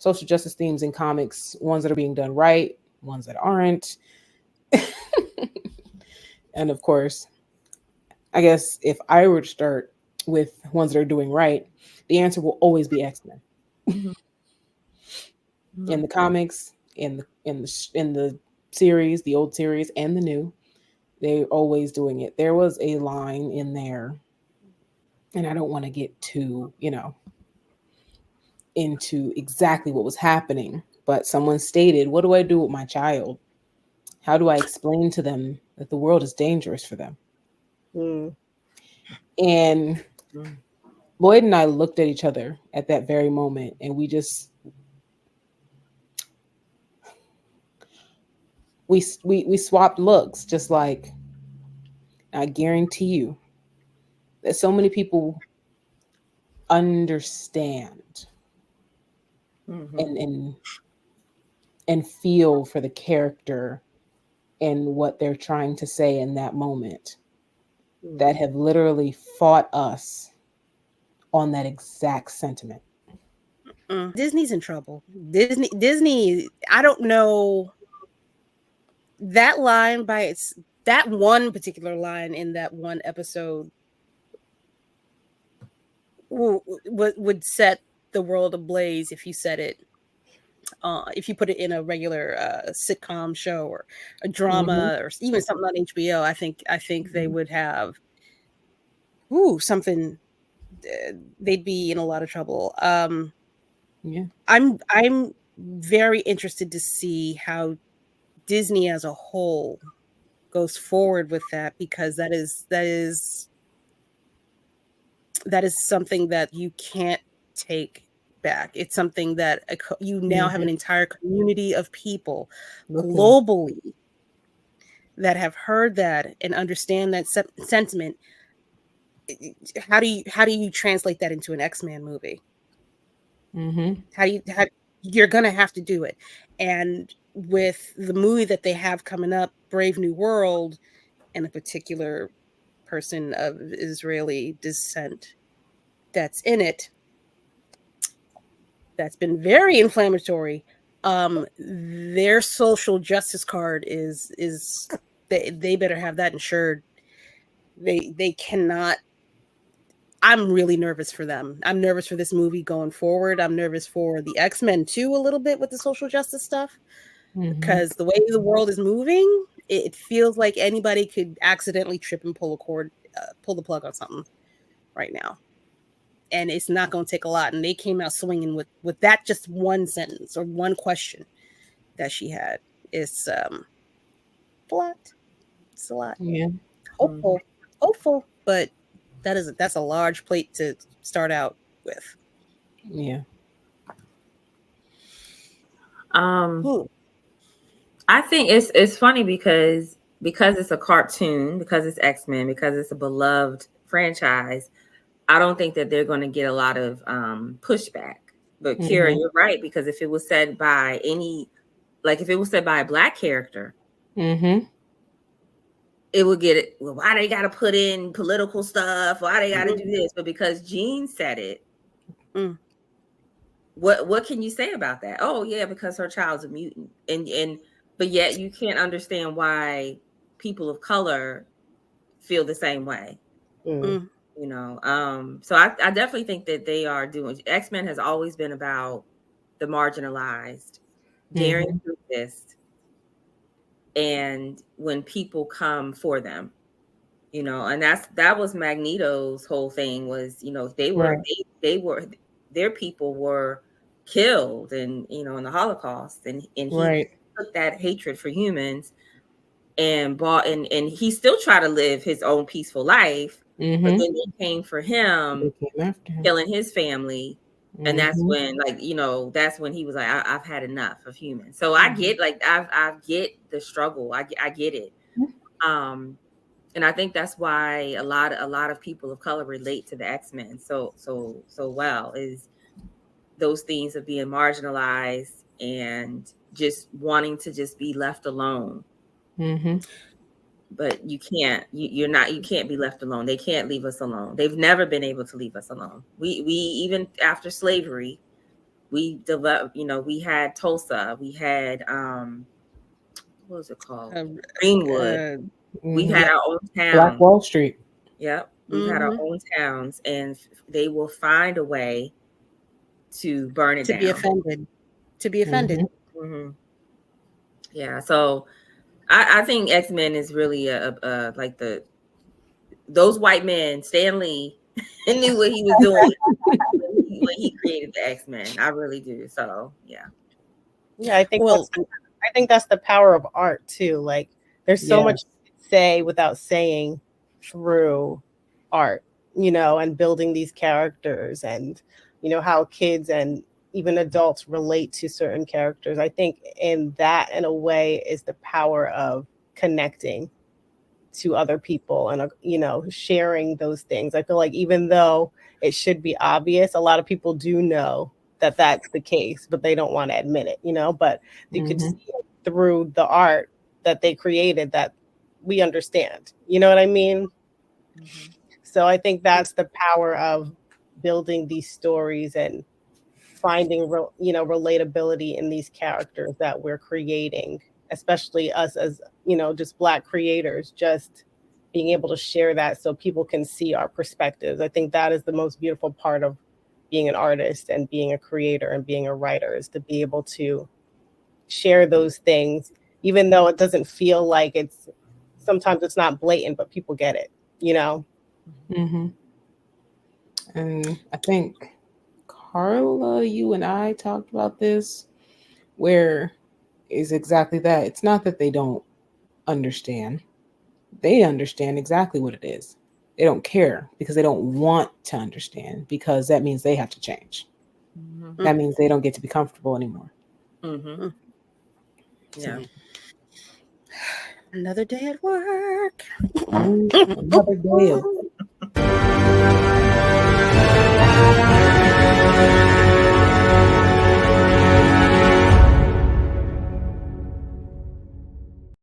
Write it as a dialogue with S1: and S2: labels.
S1: social justice themes in comics, ones that are being done right, ones that aren't. And of course, I guess if I were to start with ones that are doing right, the answer will always be X-Men.
S2: Mm-hmm.
S1: In the comics, in the series, the old series and the new, they're always doing it. There was a line in there, and I don't want to get too, into exactly what was happening, but someone stated, "What do I do with my child? How do I explain to them that the world is dangerous for them?" And Lloyd and I looked at each other at that very moment, and we swapped looks, just like, I guarantee you that so many people understand
S2: Mm-hmm.
S1: and feel for the character and what they're trying to say in that moment, that have literally fought us on that exact sentiment.
S3: Disney's in trouble. Disney. I don't know that line that one particular line in that one episode would set the world ablaze if you said it. If you put it in a regular sitcom show or a drama or even something on HBO, I think they would have something. They'd be in a lot of trouble.
S1: Yeah.
S3: I'm very interested to see how Disney as a whole goes forward with that, because that is something that you can't take back. It's something that you now have an entire community of people globally that have heard that and understand that sentiment. How do you translate that into an X-Men movie? You're gonna have to do it. And with the movie that they have coming up, Brave New World, and a particular person of Israeli descent that's in it, that's been very inflammatory. Their social justice card is they better have that insured. They cannot. I'm really nervous for them. I'm nervous for this movie going forward. I'm nervous for the X-Men too, a little bit, with the social justice stuff, because the way the world is moving, it feels like anybody could accidentally trip and pull the plug on something right now. And it's not going to take a lot. And they came out swinging with that just one sentence or one question that she had. It's a lot. It's a lot.
S1: Yeah.
S3: Hopeful, but that's a large plate to start out with.
S1: Yeah.
S2: I think it's funny because it's a cartoon, because it's X-Men, because it's a beloved franchise. I don't think that they're going to get a lot of pushback. But Kira, you're right, because if it was said by if it was said by a Black character, it would get it. Well, why they got to put in political stuff? Why they got to do this? But because Jean said it, what can you say about that? Oh yeah, because her child's a mutant, but yet you can't understand why people of color feel the same way. So I definitely think that they are doing. X-Men has always been about the marginalized, daring to exist, and when people come for them, and that was Magneto's whole thing, was their people were killed and in the Holocaust, and he took that hatred for humans and he still tried to live his own peaceful life. But then they came for him, killing his family. And that's when, that's when he was like, I've had enough of humans. So I get, I get the struggle. I get it. And I think that's why a lot of people of color relate to the X-Men so well, is those things of being marginalized and just wanting to just be left alone. But you can't be left alone. They can't leave us alone. They've never been able to leave us alone. We even after slavery, we developed, we had Tulsa, we had what was it called? Greenwood. We've had our own town.
S1: Black Wall Street.
S2: Yep. We've had our own towns, and they will find a way to burn it down.
S3: To be offended.
S2: Yeah. So I think X-Men is really like those white men, Stan Lee, knew what he was doing when he created the X-Men. I really do. So yeah.
S4: Yeah, I think that's the power of art too. Like there's so much to say without saying through art, and building these characters, and how kids and even adults relate to certain characters. I think in a way is the power of connecting to other people and sharing those things. I feel like even though it should be obvious, a lot of people do know that that's the case, but they don't want to admit it, but you could see it through the art that they created that we understand, you know what I mean? So I think that's the power of building these stories and finding relatability in these characters that we're creating, especially us as just Black creators, just being able to share that so people can see our perspectives. I think that is the most beautiful part of being an artist and being a creator and being a writer, is to be able to share those things, even though it doesn't feel like sometimes it's not blatant, but people get it,
S1: And I think, Carla, you and I talked about this, where is exactly that. It's not that they don't understand. They understand exactly what it is. They don't care because they don't want to understand, because that means they have to change. That means they don't get to be comfortable anymore.
S2: Yeah.
S3: Another day at work.
S1: Another day of